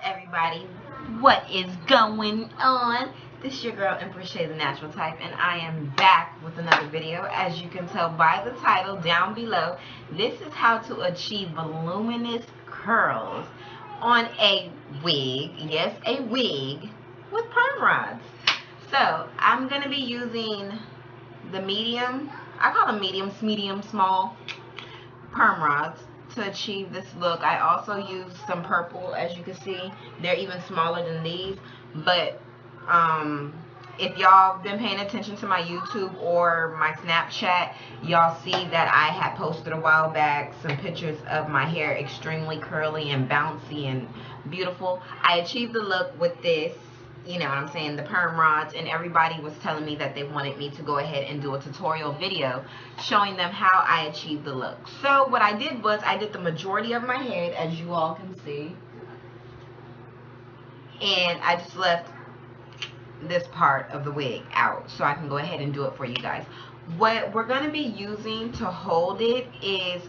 everybody? What is going on? This is your girl Empress Shay, the natural type, and I am back with another video. As you can tell by the title down below, this is how to achieve voluminous curls on a wig. Yes, a wig with perm rods. So I'm gonna be using the medium, I call them medium small perm rods to achieve this look. I also use some purple, as you can see. They're even smaller than these, but if y'all been paying attention to my YouTube or my Snapchat, y'all see that I had posted a while back some pictures of my hair extremely curly and bouncy and beautiful. I achieved the look with this, you know what I'm saying, the perm rods, and everybody was telling me that they wanted me to go ahead and do a tutorial video showing them how I achieved the look. So what I did was I did the majority of my head, as you all can see, and I just left this part of the wig out so I can go ahead and do it for you guys. What we're going to be using to hold it is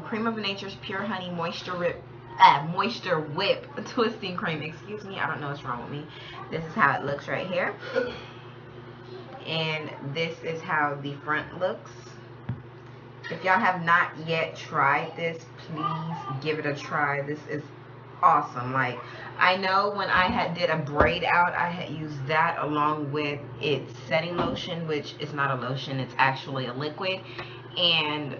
Creme of Nature's Pure Honey Moisture Whip Twisting Cream. Excuse me, I don't know what's wrong with me. This is how it looks right here, and this is how the front looks. If y'all have not yet tried this, please give it a try. This is awesome. Like, I know when I had did a braid out, I had used that along with its setting lotion, which is not a lotion, it's actually a liquid, and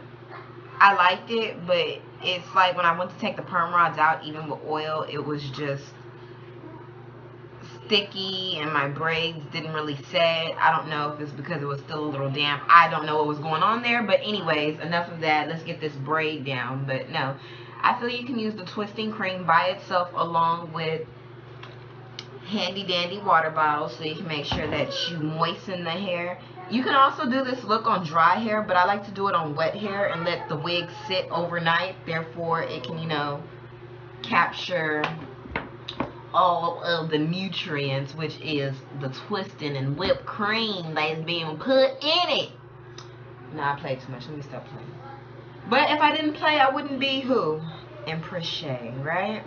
I liked it, but it's like when I went to take the perm rods out, even with oil, it was just sticky and my braids didn't really set. I don't know if it's because it was still a little damp. I don't know what was going on there, but anyways, enough of that. Let's get this braid down. But no, I feel you can use the twisting cream by itself along with handy dandy water bottles so you can make sure that you moisten the hair. You can also do this look on dry hair, but I like to do it on wet hair and let the wig sit overnight. Therefore, it can, you know, capture all of the nutrients, which is the twisting and whipped cream that is being put in it. Nah, I played too much. Let me stop playing. But if I didn't play, I wouldn't be who? Empress Shay, right?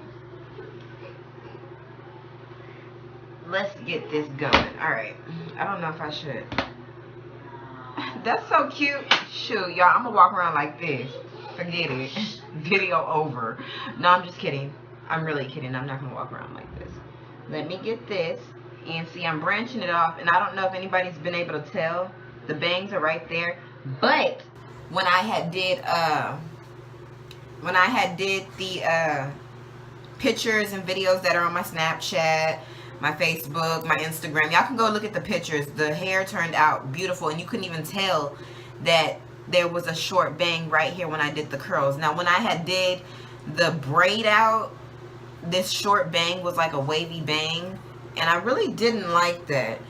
Let's get this going. Alright. I don't know if I should. That's so cute. Shoot, y'all, I'm gonna walk around like this. Forget it. Video over. No, I'm just kidding. I'm really kidding. I'm not gonna walk around like this. Let me get this. And see, I'm branching it off, and I don't know if anybody's been able to tell. The bangs are right there. But when I had did the pictures and videos that are on my Snapchat, my Facebook, my Instagram, y'all can go look at the pictures. The hair turned out beautiful, and you couldn't even tell that there was a short bang right here when I did the curls. Now, when I had did the braid out, this short bang was like a wavy bang, and I really didn't like that.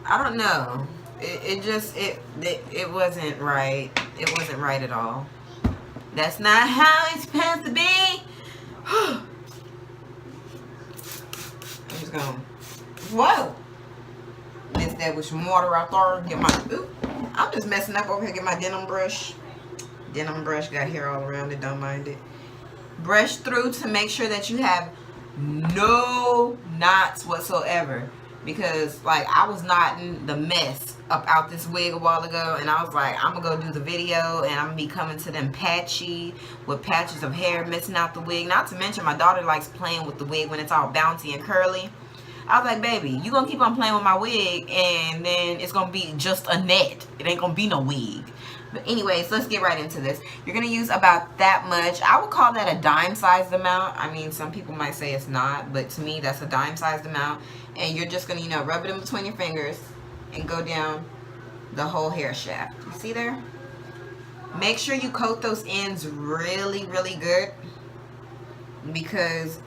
I don't know. It wasn't right. It wasn't right at all. That's not how it's supposed to be. I'm just gonna, whoa. Mix that with some water out there. Get my, ooh, I'm just messing up over here. Get my Denman Brush. Denman Brush got hair all around it. Don't mind it. Brush through to make sure that you have no knots whatsoever. Because, like, I was knotting the mess up out this wig a while ago, and I was like, I'm gonna go do the video, and I'm gonna be coming to them patchy with patches of hair missing out the wig. Not to mention, my daughter likes playing with the wig when it's all bouncy and curly. I was like, baby, you gonna keep on playing with my wig, and then it's gonna be just a net. It ain't gonna be no wig. But anyways, let's get right into this. You're gonna use about that much. I would call that a dime-sized amount. I mean, some people might say it's not, but to me, that's a dime-sized amount. And you're just gonna, you know, rub it in between your fingers and go down the whole hair shaft. You see there? Make sure you coat those ends really, really good, because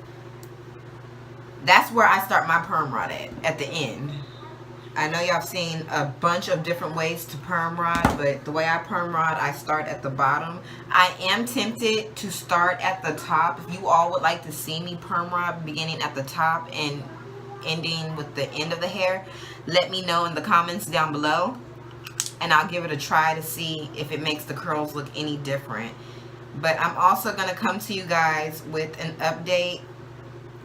that's where I start my perm rod at the end. I know y'all have seen a bunch of different ways to perm rod, but the way I perm rod, I start at the bottom. I am tempted to start at the top. If you all would like to see me perm rod beginning at the top and ending with the end of the hair, let me know in the comments down below, and I'll give it a try to see if it makes the curls look any different. But I'm also going to come to you guys with an update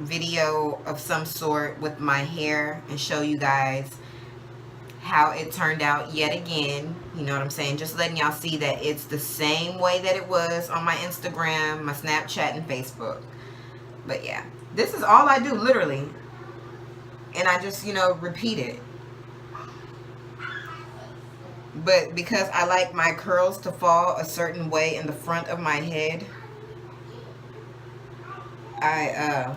video of some sort with my hair and show you guys how it turned out yet again. You know what I'm saying? Just letting y'all see that it's the same way that it was on my Instagram, my Snapchat, and Facebook. But yeah, this is all I do, literally. And I just, you know, repeat it. But because I like my curls to fall a certain way in the front of my head, I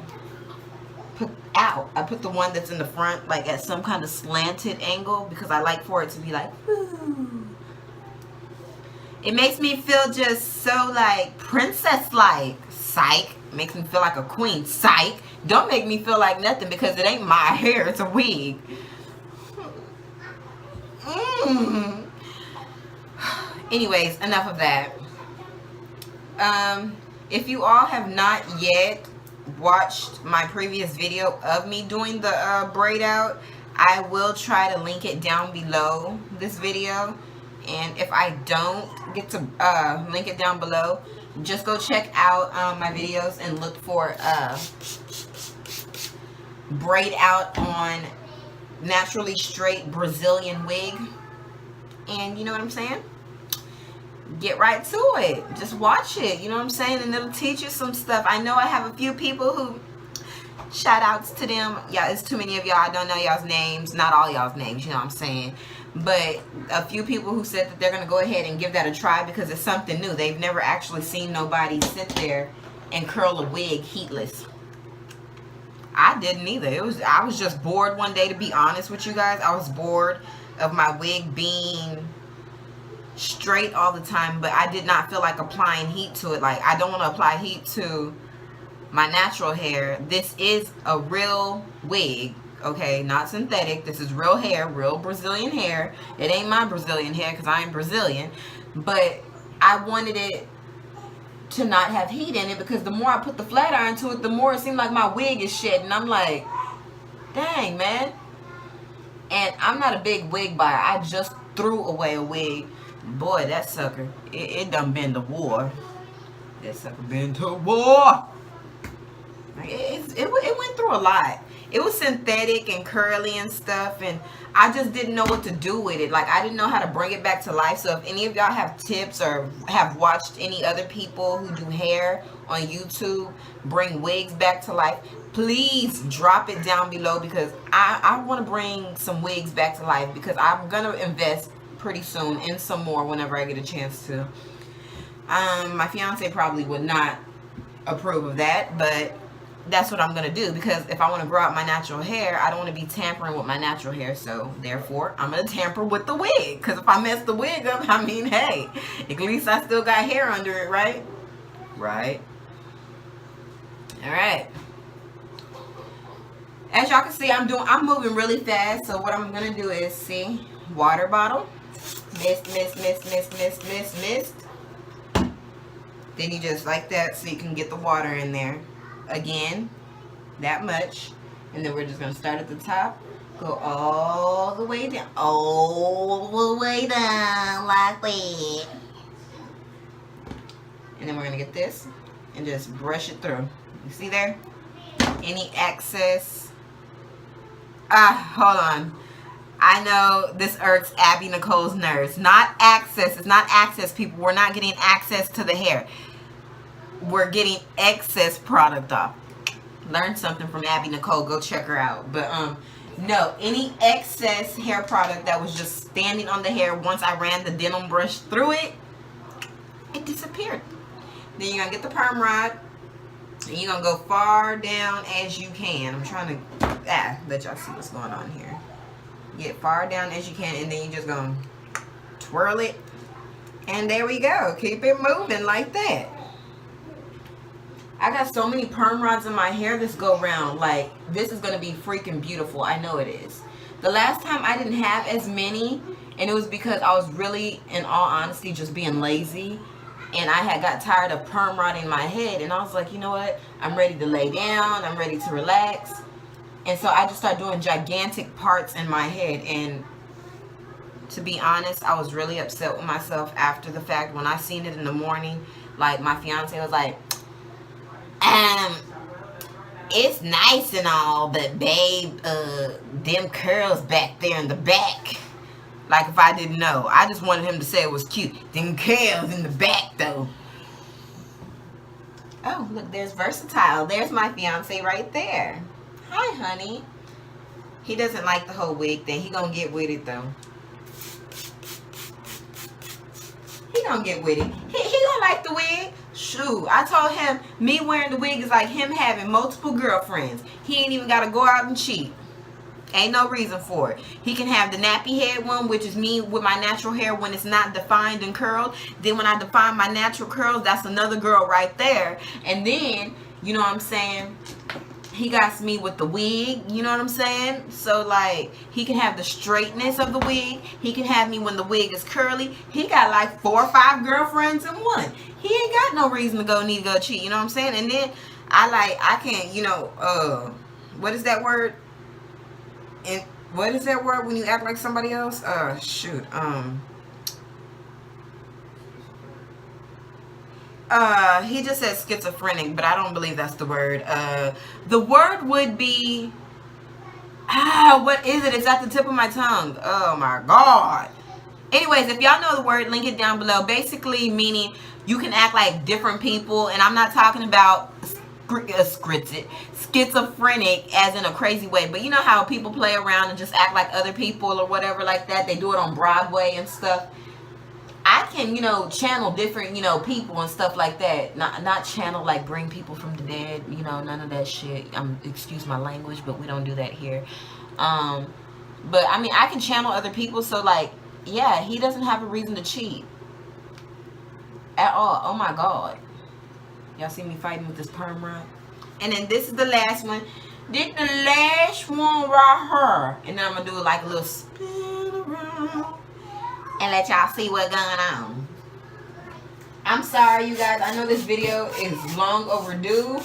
put the one that's in the front like at some kind of slanted angle, because I like for it to be like, woo. It makes me feel just so like princess-like. Psych. Makes me feel like a queen. Psych. Don't make me feel like nothing, because it ain't my hair, it's a wig. Anyways, enough of that. If you all have not yet watched my previous video of me doing the braid out, I will try to link it down below this video. And if I don't get to link it down below, just go check out my videos and look for braid out on naturally straight Brazilian wig. And you know what I'm saying? Get right to it. Just watch it. You know what I'm saying? And it'll teach you some stuff. I know I have a few people who, shout outs to them. Yeah, it's too many of y'all. I don't know y'all's names. Not all y'all's names, you know what I'm saying? But a few people who said that they're going to go ahead and give that a try, because it's something new. They've never actually seen nobody sit there and curl a wig heatless. I didn't either. I was just bored one day, to be honest with you guys. I was bored of my wig being straight all the time, but I did not feel like applying heat to it. Like, I don't want to apply heat to my natural hair. This is a real wig, okay? Not synthetic. This is real hair, real Brazilian hair. It ain't my Brazilian hair, because I ain't Brazilian, but I wanted it to not have heat in it, because the more I put the flat iron to it, the more it seemed like my wig is shedding. I'm like, dang, man. And I'm not a big wig buyer. I just threw away a wig. Boy, that sucker, it done been to war. That sucker been to war. Like, it went through a lot. It was synthetic and curly and stuff, and I just didn't know what to do with it. Like, I didn't know how to bring it back to life. So if any of y'all have tips or have watched any other people who do hair on YouTube bring wigs back to life, please drop it down below, because I want to bring some wigs back to life, because I'm going to invest pretty soon in some more whenever I get a chance to. My fiance probably would not approve of that, but that's what I'm gonna do, because if I want to grow out my natural hair, I don't want to be tampering with my natural hair. So therefore, I'm gonna tamper with the wig, because if I mess the wig up, I mean, hey, at least I still got hair under it, right? Right. All right. As y'all can see, I'm moving really fast. So what I'm gonna do is, see, water bottle. Mist. Then you just like that, so you can get the water in there. Again, that much. And then we're just going to start at the top, go all the way down. All the way down like that. And then we're going to get this and just brush it through. You see there? Any excess. Hold on. I know this irks Abby Nicole's nerves. Not access. It's not access, people. We're not getting access to the hair. We're getting excess product off. Learn something from Abby Nicole. Go check her out. But no, any excess hair product that was just standing on the hair, once I ran the Denman Brush through it, it disappeared. Then you're going to get the perm rod, and you're going to go far down as you can. I'm trying to let y'all see what's going on here. Get far down as you can, and then you're just going to twirl it, and there we go. Keep it moving like that. I got so many perm rods in my hair this go round. Like, this is going to be freaking beautiful. I know it is. The last time I didn't have as many, and it was because I was really, in all honesty, just being lazy. And I had got tired of perm rodding my head, and I was like, you know what? I'm ready to lay down. I'm ready to relax. And so I just started doing gigantic parts in my head. And to be honest, I was really upset with myself after the fact. When I seen it in the morning, like, my fiance was like, it's nice and all, but babe, them curls back there in the back. Like if I didn't know. I just wanted him to say it was cute. Them curls in the back though. Oh, look, there's Versatile. There's my fiance right there. Hi, honey. He doesn't like the whole wig thing. He gonna get with it though. He gonna get with it. He gonna like the wig. Shoot, I told him me wearing the wig is like him having multiple girlfriends. He ain't even gotta go out and cheat. Ain't no reason for it. He can have the nappy head one, which is me with my natural hair when it's not defined and curled. Then when I define my natural curls, that's another girl right there. And then, you know what I'm saying, he got me with the wig, you know what I'm saying? So like, he can have the straightness of the wig. He can have me when the wig is curly. He got like 4 or 5 girlfriends in one. He ain't got no reason to need to go cheat, you know what I'm saying? And then I can't, you know, what is that word? And what is that word when you act like somebody else? Shoot. He just said schizophrenic, but I don't believe that's the word. The word would be, what is it? It's at the tip of my tongue. Oh my God. Anyways, if y'all know the word, link it down below. Basically meaning you can act like different people, and I'm not talking about schizophrenic as in a crazy way, but you know how people play around and just act like other people or whatever like that. They do it on Broadway and stuff. I can, you know, channel different, you know, people and stuff like that. Not channel like bring people from the dead, you know, none of that shit. Excuse my language, but we don't do that here. But I mean, I can channel other people, so like, yeah, he doesn't have a reason to cheat at all. Oh my God. Y'all see me fighting with this perm rod? And then this is the last one. This the last one right here. And then I'm going to do like a little spin around and let y'all see what's going on. I'm sorry, you guys. I know this video is long overdue.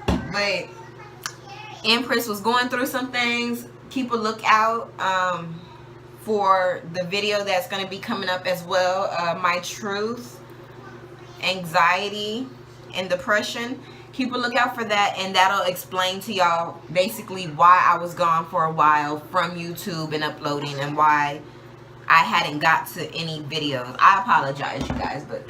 But Empress was going through some things. Keep a lookout for the video that's going to be coming up as well. My truth, anxiety, and depression. Keep a lookout for that, and that'll explain to y'all basically why I was gone for a while from YouTube and uploading, and why I hadn't got to any videos. I apologize, you guys, but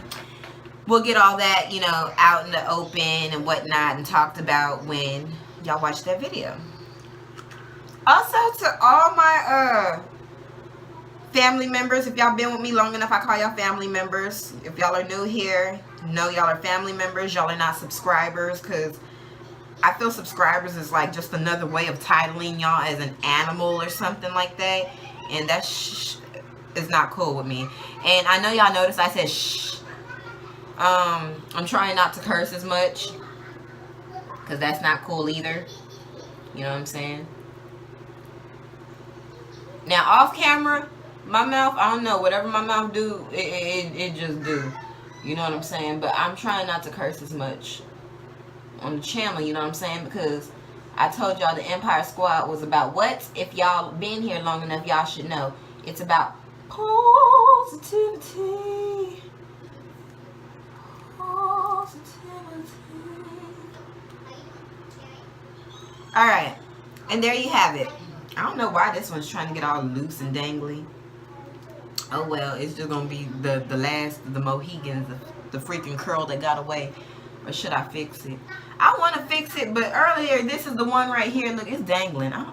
we'll get all that, you know, out in the open and whatnot, and talked about when y'all watch that video. Also, to all my family members, if y'all been with me long enough, I call y'all family members. If y'all are new here, know y'all are family members. Y'all are not subscribers, because I feel subscribers is like just another way of titling y'all as an animal or something like that, and that is not cool with me. And I know y'all noticed I said shh. I'm trying not to curse as much, because that's not cool either. You know what I'm saying? Now off camera, my mouth, I don't know, whatever my mouth do, it just do. You know what I'm saying? But I'm trying not to curse as much on the channel, you know what I'm saying? Because I told y'all the Empire Squad was about what? If y'all been here long enough, y'all should know. It's about positivity. Positivity. Alright. And there you have it. I don't know why this one's trying to get all loose and dangly. Oh well, it's just gonna be the last of the Mohegans, the freaking curl that got away. Or should I fix it? I want to fix it, but earlier, this is the one right here. Look, it's dangling. I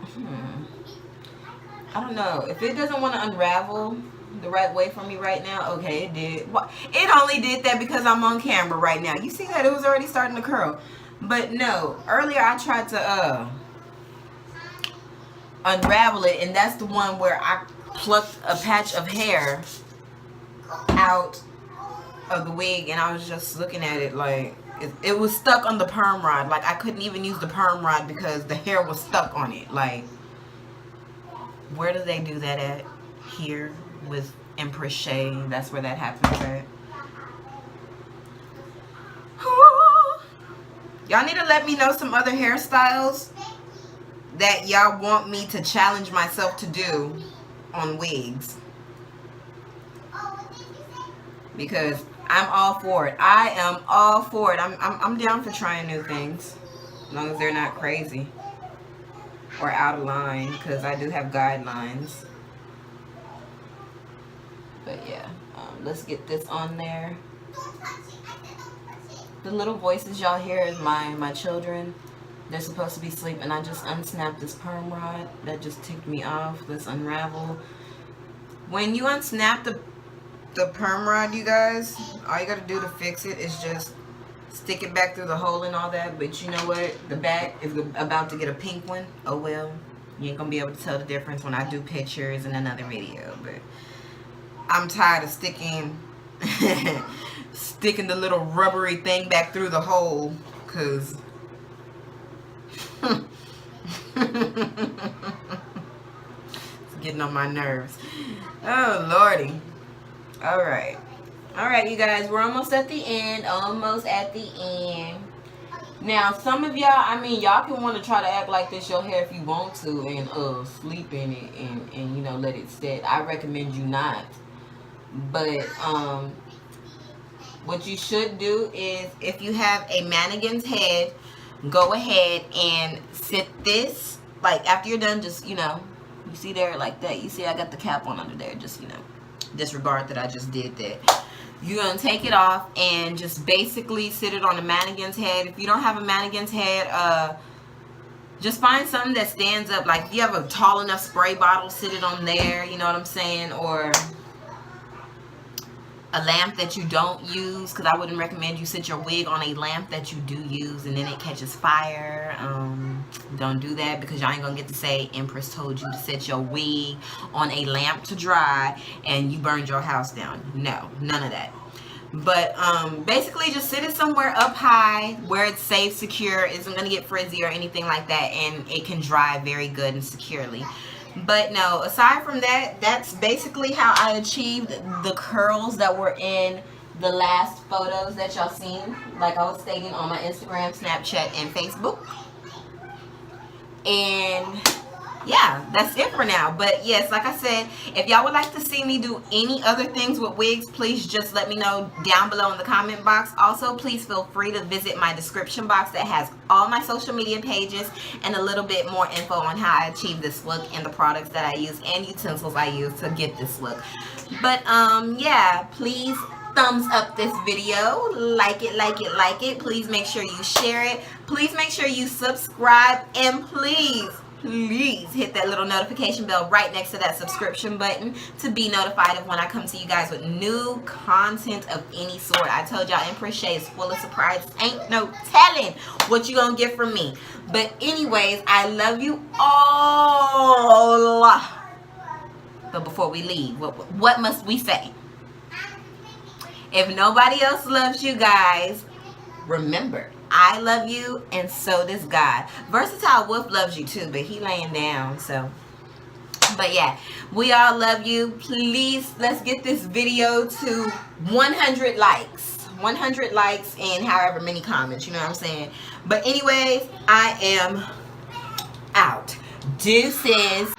don't know. If it doesn't want to unravel the right way for me right now, okay, it did. It only did that because I'm on camera right now. You see that? It was already starting to curl. But no, earlier I tried to unravel it, and that's the one where I plucked a patch of hair out of the wig, and I was just looking at it like it was stuck on the perm rod. Like I couldn't even use the perm rod because the hair was stuck on it. Like, where do they do that at? Here with Empress Shay. That's where that happens at. Y'all need to let me know some other hairstyles that y'all want me to challenge myself to do on wigs, because I'm all for it. I am all for it. I'm down for trying new things. as long as they're not crazy or out of line, because I do have guidelines. But yeah, let's get this on there. The little voices y'all hear is my children. They're supposed to be sleeping. I just unsnapped this perm rod. That just ticked me off. Let's unravel. When you unsnap the perm rod, you guys, all you gotta do to fix it is just stick it back through the hole and all that. But you know what? The back is about to get a pink one. Oh well. You ain't gonna be able to tell the difference when I do pictures in another video. But I'm tired of sticking the little rubbery thing back through the hole, cause it's getting on my nerves. Oh lordy. Alright, you guys, we're almost at the end. Now some of y'all, I mean, y'all can want to try to act like this your hair if you want to, and sleep in it and you know, let it set. I recommend you not. But what you should do is, if you have a mannequin's head, go ahead and sit this, like after you're done, just, you know, you see there like that, you see I got the cap on under there, just, you know, disregard that I just did that. You're going to take it off and just basically sit it on the mannequin's head. If you don't have a mannequin's head, just find something that stands up. Like if you have a tall enough spray bottle, sit it on there, you know what I'm saying? Or a lamp that you don't use, because I wouldn't recommend you sit your wig on a lamp that you do use and then it catches fire. Don't do that, because y'all ain't gonna get to say Empress told you to set your wig on a lamp to dry and you burned your house down. No, none of that. But basically just sit it somewhere up high where it's safe, secure, isn't gonna get frizzy or anything like that, and it can dry very good and securely. But no, aside from that, that's basically how I achieved the curls that were in the last photos that y'all seen, like I was stating, on my Instagram, Snapchat, and Facebook. And yeah, that's it for now. But yes, like I said, if y'all would like to see me do any other things with wigs, please just let me know down below in the comment box. Also, please feel free to visit my description box that has all my social media pages and a little bit more info on how I achieve this look and the products that I use and utensils I use to get this look. But yeah, please thumbs up this video, like it. Please make sure you share it. Please make sure you subscribe, and please hit that little notification bell right next to that subscription button to be notified of when I come to you guys with new content of any sort. I told y'all Empress Shay is full of surprises. Ain't no telling what you gonna get from me. But anyways, I love you all. But before we leave, what must we say? If nobody else loves you guys, remember, I love you, and so does God. Versatile Wolf loves you too, but he laying down, so. But yeah, we all love you. Please, let's get this video to 100 likes. 100 likes and however many comments, you know what I'm saying? But anyways, I am out. Deuces.